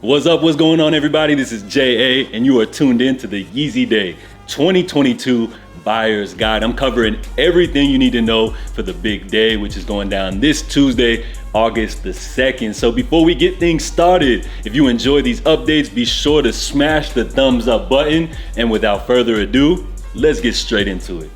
What's up? What's going on, everybody? This is JA, and you are tuned in to the Yeezy Day 2022 Buyer's Guide. I'm covering everything you need to know for the big day, which is going down this Tuesday, August the 2nd. So before we get things started, if you enjoy these updates, be sure to smash the thumbs up button. And without further ado, let's get straight into it.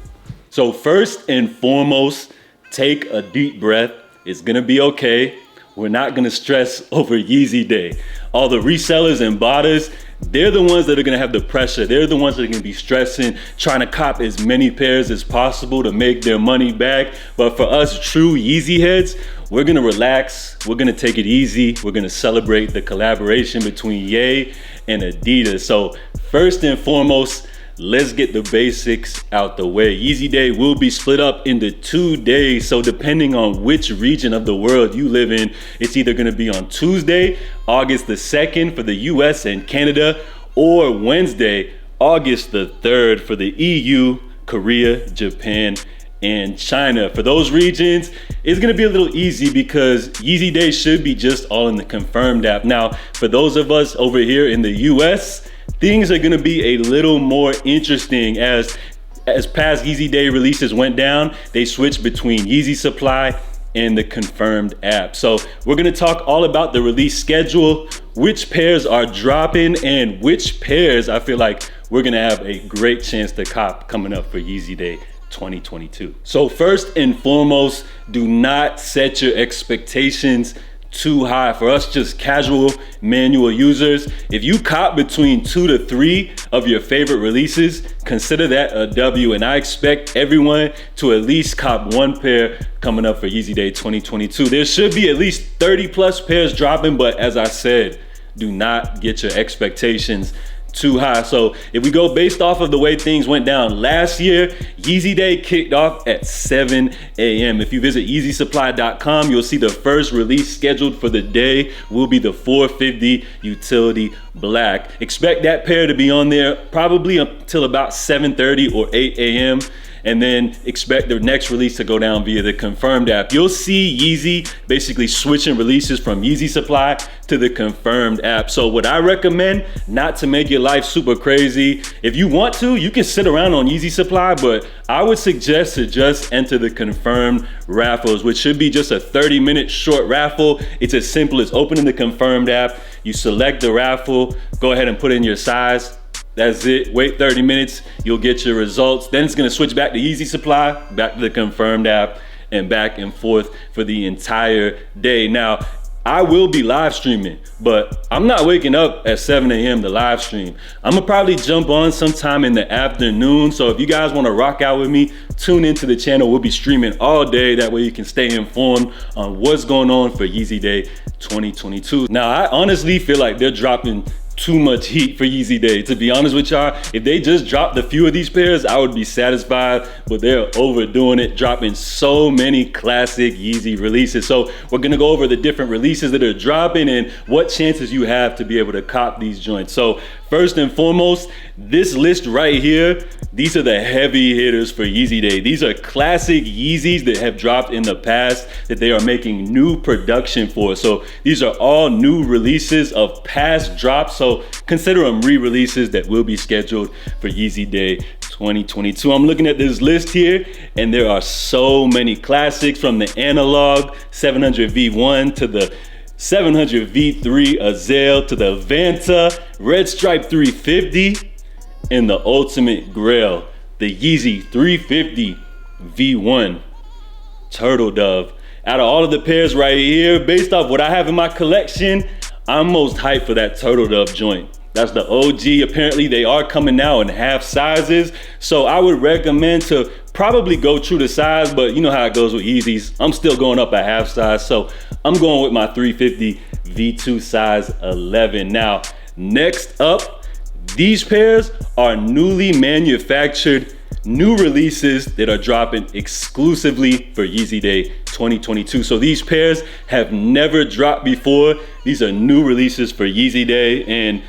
So first and foremost, take a deep breath. It's gonna be okay. We're not gonna stress over Yeezy Day. All the resellers and botters, they're the ones that are gonna have the pressure. They're the ones that are gonna be stressing, trying to cop as many pairs as possible to make their money back. But for us true Yeezy heads, we're gonna relax, we're gonna take it easy, we're gonna celebrate the collaboration between Ye and Adidas. So first and foremost, let's get the basics out the way. Yeezy Day will be split up into 2 days. So depending on which region of the world you live in, it's either gonna be on Tuesday, August the 2nd for the US and Canada, or Wednesday, August the 3rd for the EU, Korea, Japan, and China. For those regions, it's gonna be a little easy because Yeezy Day should be just all in the Confirmed app. Now, for those of us over here in the US, things are gonna be a little more interesting as past Yeezy Day releases went down, they switched between Yeezy Supply and the Confirmed app. So we're gonna talk all about the release schedule, which pairs are dropping, and which pairs I feel like we're gonna have a great chance to cop coming up for Yeezy Day 2022. So first and foremost, do not set your expectations too high. For us just casual manual users, if you cop between 2 to 3 of your favorite releases, consider that a W, and I expect everyone to at least cop 1 pair coming up for Yeezy Day 2022. There should be at least 30 plus pairs dropping, but as I said, do not get your expectations too high. So if we go based off of the way things went down last year, Yeezy Day kicked off at 7 a.m. If you visit yeezysupply.com, you'll see the first release scheduled for the day will be the 450 Utility Black. Expect that pair to be on there probably until about 7:30 or 8 a.m. and then expect the next release to go down via the Confirmed app. You'll see Yeezy basically switching releases from Yeezy Supply to the Confirmed app. So what I recommend, not to make your life super crazy, if you want to, you can sit around on Yeezy Supply, but I would suggest to just enter the Confirmed raffles, which should be just a 30-minute short raffle. It's as simple as opening the Confirmed app, you select the raffle, go ahead and put in your size. That's it. Wait 30 minutes, you'll get your results. Then it's gonna switch back to Yeezy Supply, back to the Confirmed app, and back and forth for the entire day. Now, I will be live streaming, but I'm not waking up at 7 a.m. to live stream. I'm gonna probably jump on sometime in the afternoon. So if you guys wanna rock out with me, tune into the channel. We'll be streaming all day. That way you can stay informed on what's going on for Yeezy Day 2022. Now, I honestly feel like they're dropping too much heat for Yeezy Day. To be honest with y'all, if they just dropped a few of these pairs, I would be satisfied, but they're overdoing it, dropping so many classic Yeezy releases. So we're gonna go over the different releases that are dropping and what chances you have to be able to cop these joints. So first and foremost, this list right here, these are the heavy hitters for Yeezy Day. These are classic Yeezys that have dropped in the past that they are making new production for. So these are all new releases of past drops. So consider them re-releases that will be scheduled for Yeezy Day 2022. I'm looking at this list here, and there are so many classics, from the analog 700 V1 to the 700 V3 Azale to the Vanta Red Stripe 350 and the ultimate grail, the Yeezy 350 V1 Turtle Dove. Out of all of the pairs right here, based off what I have in my collection, I'm most hyped for that Turtle Dove joint. That's the OG. Apparently they are coming now in half sizes. So I would recommend to probably go true to size, but you know how it goes with Yeezys. I'm still going up a half size. So I'm going with my 350 V2 size 11. Now, next up, these pairs are newly manufactured new releases that are dropping exclusively for Yeezy Day 2022. So these pairs have never dropped before. These are new releases for Yeezy Day, and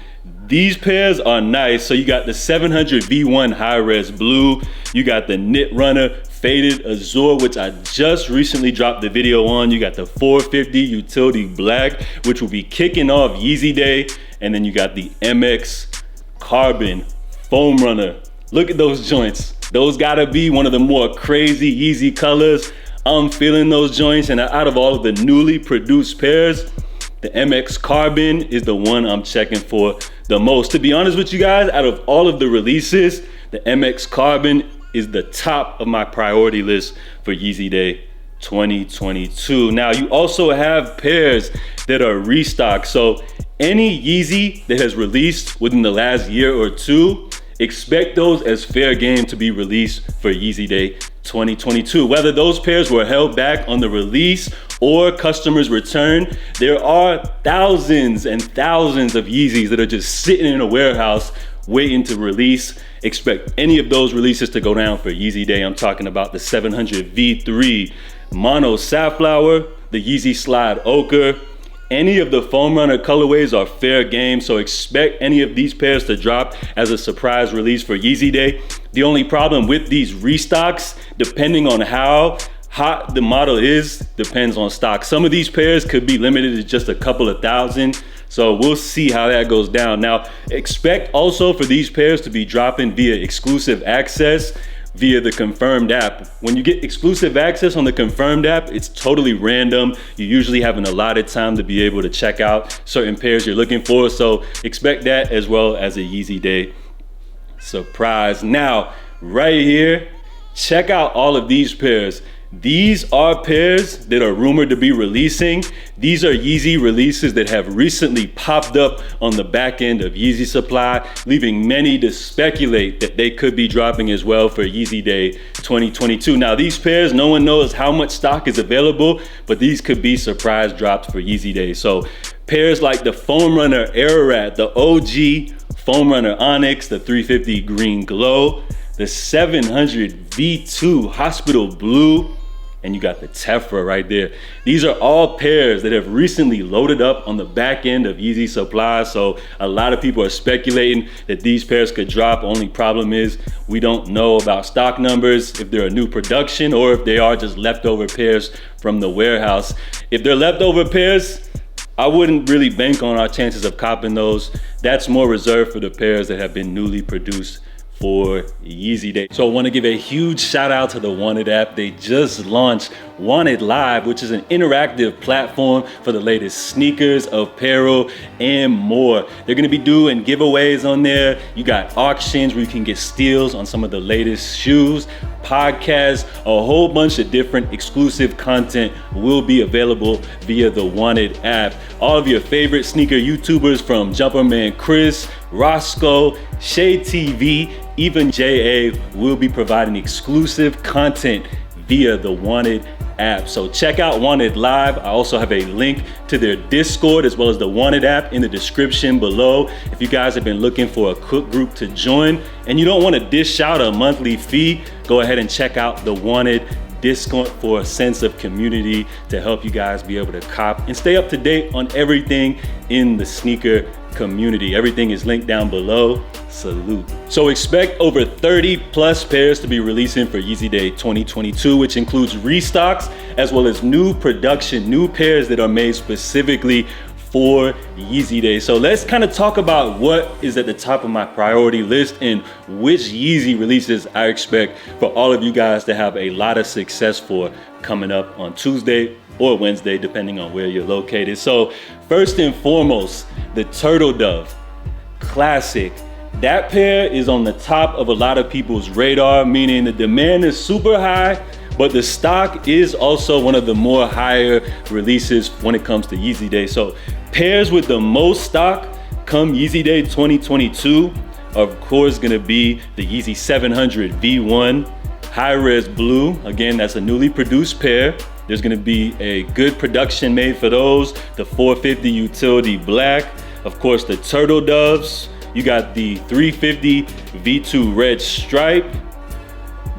these pairs are nice. So you got the 700 V1 High Res Blue, you got the Knit Runner Faded Azure, which I just recently dropped the video on. You got the 450 Utility Black, which will be kicking off Yeezy Day. And then you got the MX Carbon Foam Runner. Look at those joints. Those gotta be one of the more crazy Yeezy colors. I'm feeling those joints, and out of all of the newly produced pairs, the MX Carbon is the one I'm checking for the most. To be honest with you guys, out of all of the releases, the MX Carbon is the top of my priority list for Yeezy Day 2022. Now, you also have pairs that are restocked. So any Yeezy that has released within the last year or two, expect those as fair game to be released for Yeezy Day 2022. Whether those pairs were held back on the release or customers return, there are thousands and thousands of Yeezys that are just sitting in a warehouse waiting to release. Expect any of those releases to go down for Yeezy Day. I'm talking about the 700 V3 Mono Safflower, the Yeezy Slide Ochre. Any of the Foam Runner colorways are fair game, so expect any of these pairs to drop as a surprise release for Yeezy Day. The only problem with these restocks, depending on how hot the model is, depends on stock. Some of these pairs could be limited to just a couple of thousand, so we'll see how that goes down. Now, expect also for these pairs to be dropping via exclusive access via the Confirmed app. When you get exclusive access on the Confirmed app, it's totally random. You usually have an allotted time to be able to check out certain pairs you're looking for, so expect that as well as a Yeezy Day surprise. Now, right here, check out all of these pairs. These are pairs that are rumored to be releasing. These are Yeezy releases that have recently popped up on the back end of Yeezy Supply, leaving many to speculate that they could be dropping as well for Yeezy Day 2022. Now, these pairs, no one knows how much stock is available, but these could be surprise drops for Yeezy Day. So pairs like the Foam Runner Ararat, the OG Foam Runner Onyx, the 350 Green Glow, the 700 V2 Hospital Blue, and you got the Tephra right there. These are all pairs that have recently loaded up on the back end of Yeezy Supply, so a lot of people are speculating that these pairs could drop. Only problem is we don't know about stock numbers, if they're a new production or if they are just leftover pairs from the warehouse. If they're leftover pairs, I wouldn't really bank on our chances of copping those. That's more reserved for the pairs that have been newly produced for Yeezy Day. So I want to give a huge shout out to the Wanted app. They just launched Wanted Live, which is an interactive platform for the latest sneakers, apparel, and more. They're going to be doing giveaways on there. You got auctions where you can get steals on some of the latest shoes, podcasts, a whole bunch of different exclusive content will be available via the Wanted app. All of your favorite sneaker YouTubers from Jumperman Chris, Roscoe, Shade TV, even JA will be providing exclusive content via the Wanted app. So check out Wanted Live. I also have a link to their Discord as well as the Wanted app in the description below. If you guys have been looking for a cook group to join and you don't want to dish out a monthly fee, go ahead and check out the Wanted Discord for a sense of community to help you guys be able to cop and stay up to date on everything in the sneaker community. Everything is linked down below. Salute. So expect over 30 plus pairs to be releasing for Yeezy Day 2022, which includes restocks as well as new production, new pairs that are made specifically for Yeezy Day. So let's kind of talk about what is at the top of my priority list and which Yeezy releases I expect for all of you guys to have a lot of success for coming up on Tuesday or Wednesday, depending on where you're located. So first and foremost, the Turtle Dove Classic. That pair is on the top of a lot of people's radar, meaning the demand is super high, but the stock is also one of the more higher releases when it comes to Yeezy Day. So pairs with the most stock come Yeezy Day 2022 are of course gonna be the Yeezy 700 V1 High Res Blue. Again, that's a newly produced pair. There's gonna be a good production made for those. The 450 Utility Black, of course the Turtle Doves. You got the 350 V2 Red Stripe.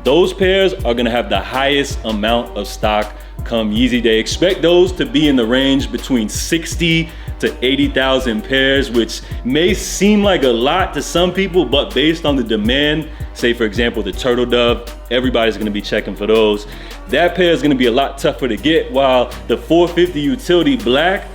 Those pairs are gonna have the highest amount of stock come Yeezy Day. Expect those to be in the range between 60 to 80,000 pairs, which may seem like a lot to some people, but based on the demand say for example, the Turtle Dove, everybody's gonna be checking for those. That pair is gonna be a lot tougher to get, while the 450 Utility Black,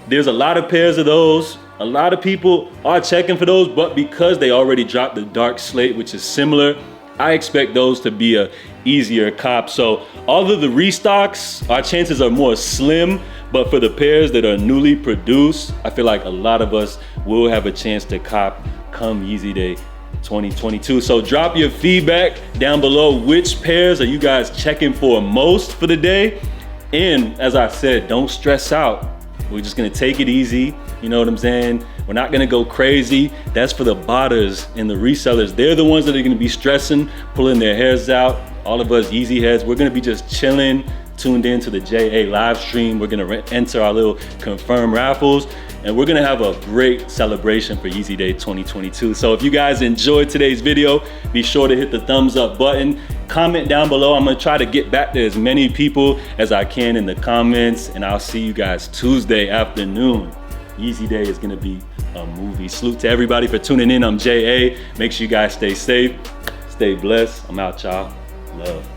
there's a lot of pairs of those. A lot of people are checking for those, but because they already dropped the Dark Slate, which is similar, I expect those to be a easier cop. So although the restocks, our chances are more slim, but for the pairs that are newly produced, I feel like a lot of us will have a chance to cop come Yeezy Day 2022. So drop your feedback down below. Which pairs are you guys checking for most for the day? And as I said, don't stress out. We're just gonna take it easy. You know what I'm saying? We're not gonna go crazy. That's for the botters and the resellers. They're the ones that are gonna be stressing, pulling their hairs out. All of us Yeezy heads, we're gonna be just chilling, tuned in to the JA live stream. We're gonna enter our little confirmed raffles, and we're gonna have a great celebration for Yeezy Day 2022. So if you guys enjoyed today's video, be sure to hit the thumbs up button. Comment down below. I'm gonna try to get back to as many people as I can in the comments, and I'll see you guys Tuesday afternoon. Yeezy Day is gonna be a movie. Salute to everybody for tuning in. I'm JA. Make sure you guys stay safe, stay blessed. I'm out, y'all. Love.